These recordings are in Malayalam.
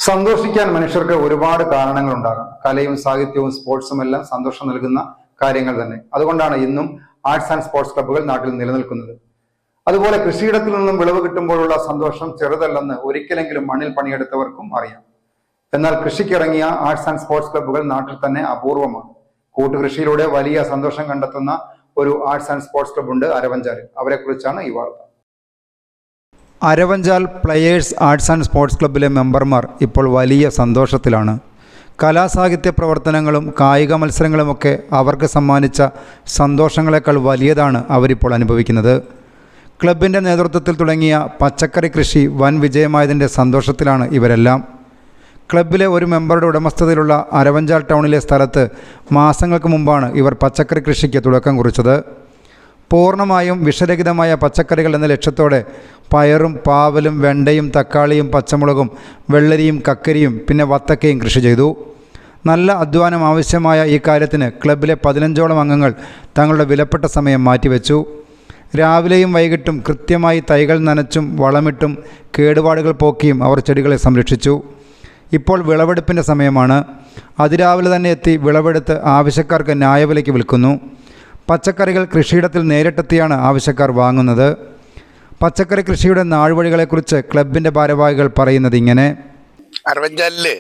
സന്തോഷിക്കാൻ മനുഷ്യർക്ക് ഒരുപാട് കാരണങ്ങളുണ്ടാകാം. കലയും സാഹിത്യവും സ്പോർട്സും എല്ലാം സന്തോഷം നൽകുന്ന കാര്യങ്ങൾ തന്നെ. അതുകൊണ്ടാണ് ഇന്നും ആർട്സ് ആൻഡ് സ്പോർട്സ് ക്ലബ്ബുകൾ നാട്ടിൽ നിലനിൽക്കുന്നത്. അതുപോലെ കൃഷിയിടത്തിൽ നിന്നും വിളവ് കിട്ടുമ്പോഴുള്ള സന്തോഷം ചെറുതല്ലെന്ന് ഒരിക്കലെങ്കിലും മണ്ണിൽ പണിയെടുത്തവർക്കും അറിയാം. എന്നാൽ കൃഷിക്കിറങ്ങിയ ആർട്സ് ആൻഡ് സ്പോർട്സ് ക്ലബ്ബുകൾ നാട്ടിൽ തന്നെ അപൂർവമാണ്. കൂട്ടുകൃഷിയിലൂടെ വലിയ സന്തോഷം കണ്ടെത്തുന്ന ഒരു ആർട്സ് ആൻഡ് സ്പോർട്സ് ക്ലബ്ബ് ഉണ്ട് അരവഞ്ചാലിൽ. അവരെ കുറിച്ചാണ് ഈ വാർത്ത. Aravanchal players arts and sports ക്ലബ്ബിലെ മെമ്പർമാർ ഇപ്പോൾ വലിയ സന്തോഷത്തിലാണ്. കലാസാഹിത്യ പ്രവർത്തനങ്ങളും കായിക മത്സരങ്ങളുമൊക്കെ അവർക്ക് സമ്മാനിച്ച സന്തോഷങ്ങളെക്കാൾ വലിയതാണ് അവരിപ്പോൾ അനുഭവിക്കുന്നത്. ക്ലബിൻ്റെ നേതൃത്വത്തിൽ തുടങ്ങിയ പച്ചക്കറി കൃഷി വൻ വിജയമായതിൻ്റെ സന്തോഷത്തിലാണ് ഇവരെല്ലാം. ക്ലബിലെ ഒരു മെമ്പറുടെ ഉടമസ്ഥതയിലുള്ള അരവഞ്ചാൽ ടൗണിലെ സ്ഥലത്ത് മാസങ്ങൾക്ക് മുമ്പാണ് ഇവർ പച്ചക്കറി കൃഷിക്ക് തുടക്കം കുറിച്ചത്. പൂർണ്ണമായും വിഷരഹിതമായ പച്ചക്കറികൾ എന്ന ലക്ഷ്യത്തോടെ പയറും പാവലും വെണ്ടയും തക്കാളിയും പച്ചമുളകും വെള്ളരിയും കക്കരിയും പിന്നെ വത്തക്കയും കൃഷി ചെയ്തു. നല്ല അധ്വാനം ആവശ്യമായ ഈ കാര്യത്തിന് ക്ലബിലെ 15ഓളം അംഗങ്ങൾ തങ്ങളുടെ വിലപ്പെട്ട സമയം മാറ്റിവെച്ചു. രാവിലെയും വൈകിട്ടും കൃത്യമായി തൈകൾ നനച്ചും വളമിട്ടും കേടുപാടുകൾ പോക്കിയും അവർ ചെടികളെ സംരക്ഷിച്ചു. ഇപ്പോൾ വിളവെടുപ്പിൻ്റെ സമയമാണ്. അതിരാവിലെ തന്നെ എത്തി വിളവെടുത്ത് ആവശ്യക്കാർക്ക് ന്യായവിലയ്ക്ക് വിൽക്കുന്നു. പച്ചക്കറികൾ കൃഷിയിടത്തിൽ നേരിട്ടെത്തിയാണ് ആവശ്യക്കാർ വാങ്ങുന്നത്. പച്ചക്കറി കൃഷിയുടെ നാൾവഴികളെക്കുറിച്ച് ക്ലബിൻ്റെ ഭാരവാഹികൾ പറയുന്നത് ഇങ്ങനെ. അരവഞ്ചാലില്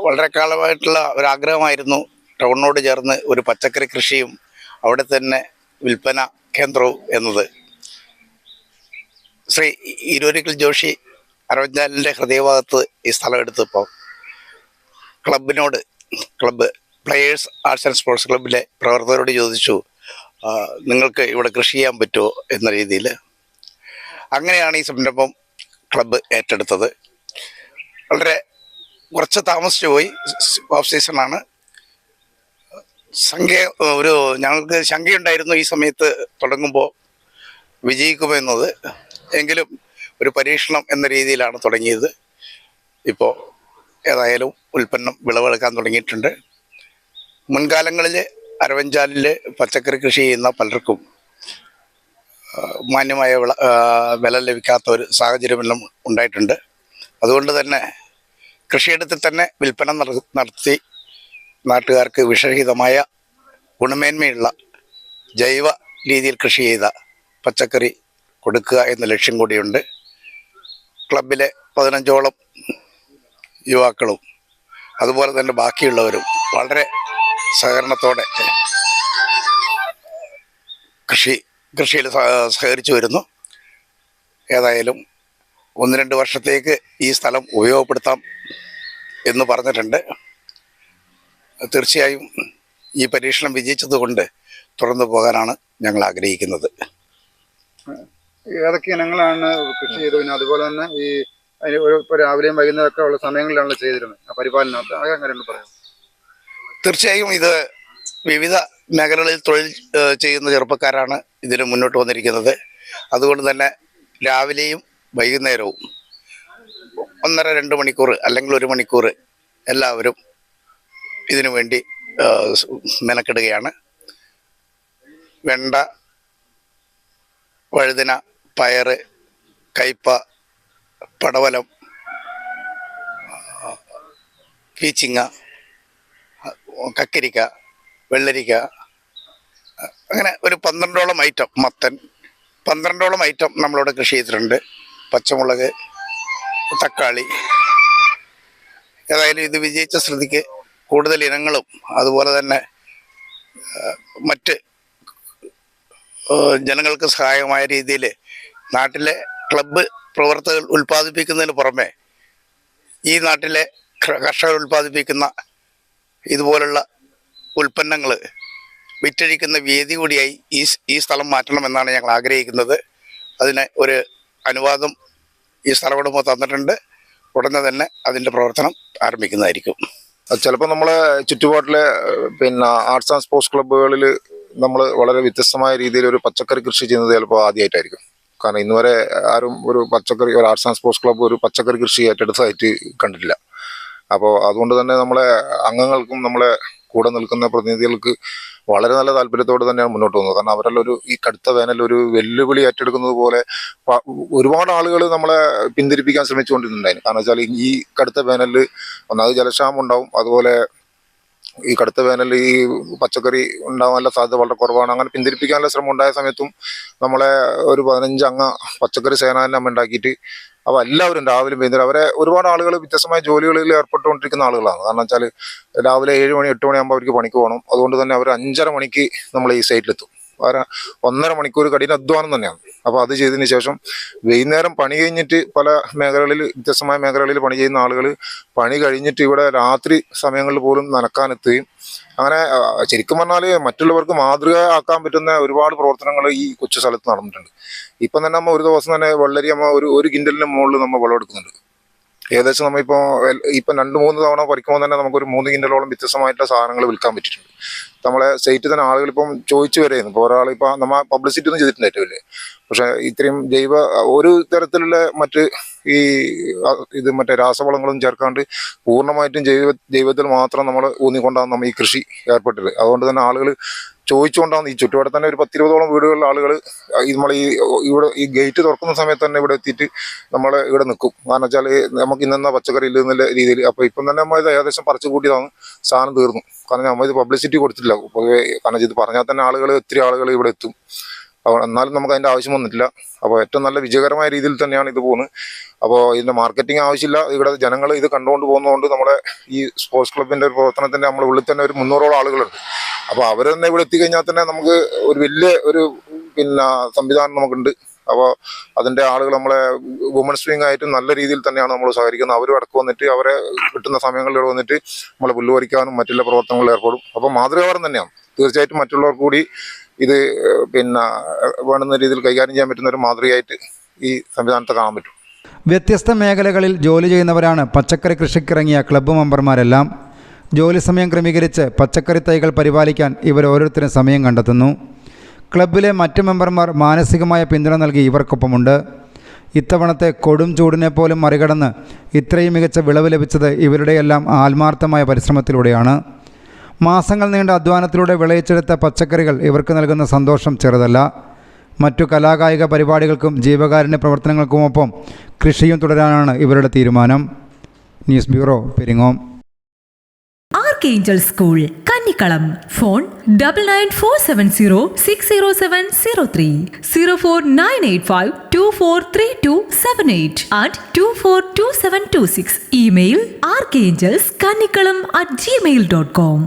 വളരെ കാലമായിട്ടുള്ള ഒരാഗ്രഹമായിരുന്നു ടൗണിനോട് ചേർന്ന് ഒരു പച്ചക്കറി കൃഷിയും അവിടെ തന്നെ വിൽപ്പന കേന്ദ്രവും എന്നത്. ശ്രീ ഇരുവരിക്കൽ ജോഷി അരവഞ്ചാലിൻ്റെ ഹൃദയഭാഗത്ത് ഈ സ്ഥലം എടുത്തപ്പോൾ club players arts and sports ക്ലബ്ബിലെ പ്രവർത്തകരോട് ചോദിച്ചു, നിങ്ങൾക്ക് ഇവിടെ കൃഷി ചെയ്യാൻ പറ്റുമോ എന്ന രീതിയിൽ. അങ്ങനെയാണ് ഈ സംരംഭം ക്ലബ്ബ് ഏറ്റെടുത്തത്. വളരെ കുറച്ച് താമസിച്ചു പോയി. ഓഫ് സീസണാണ്. ഞങ്ങൾക്ക് ശങ്കയുണ്ടായിരുന്നു ഈ സമയത്ത് തുടങ്ങുമ്പോൾ വിജയിക്കുമെന്നത്. എങ്കിലും ഒരു പരീക്ഷണം എന്ന രീതിയിലാണ് തുടങ്ങിയത്. ഇപ്പോൾ ഏതായാലും ഉൽപ്പന്നം വിളവെടുക്കാൻ തുടങ്ങിയിട്ടുണ്ട്. മുൻകാലങ്ങളിൽ അരവഞ്ചാലിൽ പച്ചക്കറി കൃഷി ചെയ്യുന്ന പലർക്കും മാന്യമായ വില ലഭിക്കാത്ത ഒരു സാഹചര്യമെല്ലാം ഉണ്ടായിട്ടുണ്ട്. അതുകൊണ്ട് തന്നെ കൃഷിയിടത്തിൽ തന്നെ വിൽപ്പന നടത്തി നാട്ടുകാർക്ക് വിഷരഹിതമായ ഗുണമേന്മയുള്ള ജൈവ രീതിയിൽ കൃഷി ചെയ്ത പച്ചക്കറി കൊടുക്കുക എന്ന ലക്ഷ്യം കൂടിയുണ്ട്. ക്ലബിലെ 15ഓളം യുവാക്കളും അതുപോലെ തന്നെ ബാക്കിയുള്ളവരും വളരെ സഹകരണത്തോടെ കൃഷിയിൽ സഹകരിച്ചു വരുന്നു. ഏതായാലും 1-2 വർഷത്തേക്ക് ഈ സ്ഥലം ഉപയോഗപ്പെടുത്താം എന്ന് പറഞ്ഞിട്ടുണ്ട്. തീർച്ചയായും ഈ പരീക്ഷണം വിജയിച്ചതുകൊണ്ട് തുറന്നു പോകാനാണ് ഞങ്ങൾ ആഗ്രഹിക്കുന്നത്. ഏതൊക്കെ ഇനങ്ങളാണ് കൃഷി ചെയ്തത്? പിന്നെ അതുപോലെ തന്നെ ഈ രാവിലെയും വൈകുന്നേരമൊക്കെ ഉള്ള സമയങ്ങളിലാണ് ചെയ്തിരുന്നത് പരിപാലനമൊക്കെ അങ്ങനെയാണ് പറയാം. തീർച്ചയായും ഇത് വിവിധ മേഖലകളിൽ തൊഴിൽ ചെയ്യുന്ന ചെറുപ്പക്കാരാണ് ഇതിന് മുന്നോട്ട് വന്നിരിക്കുന്നത്. അതുകൊണ്ട് തന്നെ രാവിലെയും വൈകുന്നേരവും 1.5-2 മണിക്കൂർ അല്ലെങ്കിൽ 1 മണിക്കൂർ എല്ലാവരും ഇതിനു വേണ്ടി മെനക്കെടുകയാണ്. വെണ്ട, വഴുതന, പയറ്, കയ്പ, പടവലം, പീച്ചിങ്ങ, കക്കരിക്ക, വെള്ളരിക്ക, അങ്ങനെ ഒരു 12ഓളം ഐറ്റം, മത്തൻ 12ഓളം ഐറ്റം നമ്മളിവിടെ കൃഷി ചെയ്തിട്ടുണ്ട്. പച്ചമുളക്, തക്കാളി. ഏതായാലും ഇത് വിജയിച്ച സ്ഥിതിക്ക് കൂടുതൽ ഇനങ്ങളും അതുപോലെ തന്നെ മറ്റ് ജനങ്ങൾക്ക് സഹായമായ രീതിയിൽ നാട്ടിലെ ക്ലബ്ബ് പ്രവർത്തകർ ഉൽപ്പാദിപ്പിക്കുന്നതിന് പുറമെ ഈ നാട്ടിലെ കർഷകർ ഉൽപ്പാദിപ്പിക്കുന്ന ഇതുപോലുള്ള ഉൽപ്പന്നങ്ങൾ വിറ്റഴിക്കുന്ന വേദി കൂടിയായി ഈ സ്ഥലം മാറ്റണമെന്നാണ് ഞങ്ങൾ ആഗ്രഹിക്കുന്നത്. അതിന് ഒരു അനുവാദം ഈ സ്ഥലമുടമ തന്നിട്ടുണ്ട്. ഉടനെ തന്നെ അതിൻ്റെ പ്രവർത്തനം ആരംഭിക്കുന്നതായിരിക്കും. ചിലപ്പോൾ നമ്മളെ ചുറ്റുപാട്ടിലെ ആർട്സ് ആൻഡ് സ്പോർട്സ് ക്ലബ്ബുകളിൽ നമ്മൾ വളരെ വ്യത്യസ്തമായ രീതിയിൽ ഒരു പച്ചക്കറി കൃഷി ചെയ്യുന്നത് ചിലപ്പോൾ ആദ്യമായിട്ടായിരിക്കും. കാരണം ഇന്നുവരെ ആരും ഒരു ആർട്സ് ആൻഡ് സ്പോർട്സ് ക്ലബ്ബ് ഒരു പച്ചക്കറി കൃഷി ഏറ്റെടുത്തതായിട്ട് കണ്ടിട്ടില്ല. അപ്പോൾ അതുകൊണ്ട് തന്നെ നമ്മളെ അംഗങ്ങൾക്കും നമ്മളെ കൂടെ നിൽക്കുന്ന പ്രതിനിധികൾക്ക് വളരെ നല്ല താല്പര്യത്തോട് തന്നെയാണ് മുന്നോട്ട് പോകുന്നത്. കാരണം അവരെല്ലാം ഈ കടുത്ത വേനൽ ഒരു വെല്ലുവിളി ഏറ്റെടുക്കുന്നത് പോലെ ഒരുപാട് ആളുകൾ നമ്മളെ പിന്തിരിപ്പിക്കാൻ ശ്രമിച്ചുകൊണ്ടിരുന്നുണ്ടായിരുന്നു. കാരണം വെച്ചാൽ ഈ കടുത്ത വേനലിൽ ഒന്നാമത് ജലക്ഷാമം ഉണ്ടാവും, അതുപോലെ ഈ കടുത്ത വേനൽ ഈ പച്ചക്കറി ഉണ്ടാകാനുള്ള സാധ്യത വളരെ കുറവാണ്. അങ്ങനെ പിന്തിരിപ്പിക്കാനുള്ള ശ്രമം ഉണ്ടായ സമയത്തും നമ്മളെ ഒരു 15 അംഗ പച്ചക്കറി സേനാനെ നമ്മൾ ഉണ്ടാക്കിയിട്ട് അപ്പോൾ എല്ലാവരും രാവിലെ വൈകുന്നേരം അവരെ ഒരുപാട് ആളുകൾ വ്യത്യസ്തമായ ജോലികളിൽ ഏർപ്പെട്ടുകൊണ്ടിരിക്കുന്ന ആളുകളാണ്. കാരണം വെച്ചാൽ രാവിലെ 7 മണി 8 മണിയാകുമ്പോൾ അവർക്ക് പണിക്ക് പോകണം. അതുകൊണ്ട് തന്നെ അവർ 5:30 മണിക്ക് നമ്മൾ ഈ സൈറ്റിലെത്തും. 1.5 മണിക്കൂർ കഠിന അധ്വാനം തന്നെയാണ്. അപ്പോൾ അത് ചെയ്തതിന് ശേഷം വൈകുന്നേരം പണി കഴിഞ്ഞിട്ട് പല മേഖലകളിൽ വ്യത്യസ്തമായ മേഖലകളിൽ പണി ചെയ്യുന്ന ആളുകൾ പണി കഴിഞ്ഞിട്ട് ഇവിടെ രാത്രി സമയങ്ങളിൽ പോലും നനക്കാനെത്തുകയും അങ്ങനെ ശരിക്കും പറഞ്ഞാൽ മറ്റുള്ളവർക്ക് മാതൃക ആക്കാൻ പറ്റുന്ന ഒരുപാട് പ്രവർത്തനങ്ങൾ ഈ കൊച്ചു സ്ഥലത്ത് നടന്നിട്ടുണ്ട്. ഇപ്പം തന്നെ നമ്മൾ ഒരു ദിവസം തന്നെ വെള്ളരി നമ്മൾ ഒരു കിൻഡലിന് മുകളിൽ നമ്മൾ വിളവെടുക്കുന്നുണ്ട്. ഏകദേശം നമ്മളിപ്പോൾ ഇപ്പം 2-3 തവണ പറിക്കുമ്പോൾ തന്നെ നമുക്കൊരു 3 കിൻഡലോളം വ്യത്യസ്തമായിട്ടുള്ള സാധനങ്ങൾ വിൽക്കാൻ പറ്റിയിട്ടുണ്ട്. നമ്മളെ സൈറ്റിൽ തന്നെ ആളുകൾ ഇപ്പം ചോദിച്ചു വരെയായിരുന്നു. ഇപ്പോൾ ഒരാൾ ഇപ്പം നമ്മൾ പബ്ലിസിറ്റി ഒന്നും ചെയ്തിട്ടുണ്ട് ഏറ്റവും വലിയ, പക്ഷേ ഇത്രയും ഒരു തരത്തിലുള്ള മറ്റേ രാസവളങ്ങളും ചേർക്കാണ്ട് പൂർണ്ണമായിട്ടും ജൈവത്തിൽ മാത്രം നമ്മൾ ഊന്നിക്കൊണ്ടാണ് നമ്മൾ ഈ കൃഷി ഏർപ്പെട്ടത്. അതുകൊണ്ട് തന്നെ ആളുകൾ ചോദിച്ചുകൊണ്ടാണ് ഈ ചുറ്റുപാട് തന്നെ ഒരു 10-20ഓളം വീടുകളിൽ ആളുകൾ ഇവിടെ ഈ ഗേറ്റ് തുറക്കുന്ന സമയത്ത് തന്നെ ഇവിടെ എത്തിയിട്ട് നമ്മൾ ഇവിടെ നിൽക്കും. കാരണം വെച്ചാൽ നമുക്ക് ഇന്നെന്ന പച്ചക്കറി ഇല്ല എന്നുള്ള രീതിയിൽ. അപ്പോൾ ഇപ്പം തന്നെ നമ്മൾ ഇത് ഏകദേശം പറിച്ചു കൂട്ടിയതാണ്, സാധനം തീർന്നു. കാരണം നമ്മൾ ഇത് പബ്ലിസിറ്റി കൊടുത്തിട്ടില്ല പൊതുവെ. കാരണം ഇത് പറഞ്ഞാൽ തന്നെ ഒത്തിരി ആളുകൾ ഇവിടെ എത്തും. അപ്പോൾ എന്നാലും നമുക്ക് അതിൻ്റെ ആവശ്യം വന്നിട്ടില്ല. അപ്പോൾ ഏറ്റവും നല്ല വിജയകരമായ രീതിയിൽ തന്നെയാണ് ഇത് പോകുന്നത്. അപ്പോൾ ഇതിൻ്റെ മാർക്കറ്റിംഗ് ആവശ്യമില്ല. ഇവിടെ ജനങ്ങൾ ഇത് കണ്ടുകൊണ്ട് പോകുന്നതുകൊണ്ട് നമ്മുടെ ഈ സ്പോർട്സ് ക്ലബിൻ്റെ ഒരു പ്രവർത്തനത്തിൻ്റെ നമ്മുടെ ഉള്ളിൽ തന്നെ ഒരു 300ഓളം ആളുകളുണ്ട്. അപ്പോൾ അവർ തന്നെ ഇവിടെ എത്തിക്കഴിഞ്ഞാൽ തന്നെ നമുക്ക് ഒരു വലിയ സംവിധാനം നമുക്കുണ്ട്. അപ്പോൾ അതിൻ്റെ ആളുകൾ നമ്മളെ വുമൻസ് വിങ് ആയിട്ട് നല്ല രീതിയിൽ തന്നെയാണ് നമ്മൾ സഹകരിക്കുന്നത്. അവരും ഇടയ്ക്ക് വന്നിട്ട് അവരെ കിട്ടുന്ന സമയങ്ങളിൽ വന്നിട്ട് നമ്മളെ പുല്ല് പറിക്കാനും മറ്റുള്ള പ്രവർത്തനങ്ങളിൽ ഏർപ്പെടും. അപ്പോൾ മാതൃകാപരം തന്നെയാണ്. തീർച്ചയായിട്ടും മറ്റുള്ളവർക്ക് കൂടി ഇത് വേണ്ടുന്ന രീതിയിൽ കൈകാര്യം ചെയ്യാൻ പറ്റുന്ന ഒരു മാതൃകയായിട്ട് ഈ സംവിധാനത്തെ കാണാൻ പറ്റും. വ്യത്യസ്ത മേഖലകളിൽ ജോലി ചെയ്യുന്നവരാണ് പച്ചക്കറി കൃഷിക്കിറങ്ങിയ ക്ലബ്ബ് മെമ്പർമാരെല്ലാം. ജോലി സമയം ക്രമീകരിച്ച് പച്ചക്കറി തൈകൾ പരിപാലിക്കാൻ ഇവർ ഓരോരുത്തരും സമയം കണ്ടെത്തുന്നു. ക്ലബ്ബിലെ മറ്റ് മെമ്പർമാർ മാനസികമായ പിന്തുണ നൽകി ഇവർക്കൊപ്പമുണ്ട്. ഇത്തവണത്തെ കൊടും ചൂടിനെ പോലും മറികടന്ന് ഇത്രയും മികച്ച വിളവ് ലഭിച്ചത് ഇവരുടെയെല്ലാം ആത്മാർത്ഥമായ പരിശ്രമത്തിലൂടെയാണ്. മാസങ്ങൾ നീണ്ട അധ്വാനത്തിലൂടെ വിളയിച്ചെടുത്ത പച്ചക്കറികൾ ഇവർക്ക് നൽകുന്ന സന്തോഷം ചെറുതല്ല. മറ്റു കലാകായിക പരിപാടികൾക്കും ജീവകാരുണ്യ പ്രവർത്തനങ്ങൾക്കുമൊപ്പം കൃഷിയും തുടരാനാണ് ഇവരുടെ തീരുമാനം. News bureau, Peringome. Archangel school, Kannikkalam. Phone 9947060703, 04985243278 and 242726. Email archangelskanikalam@gmail.com.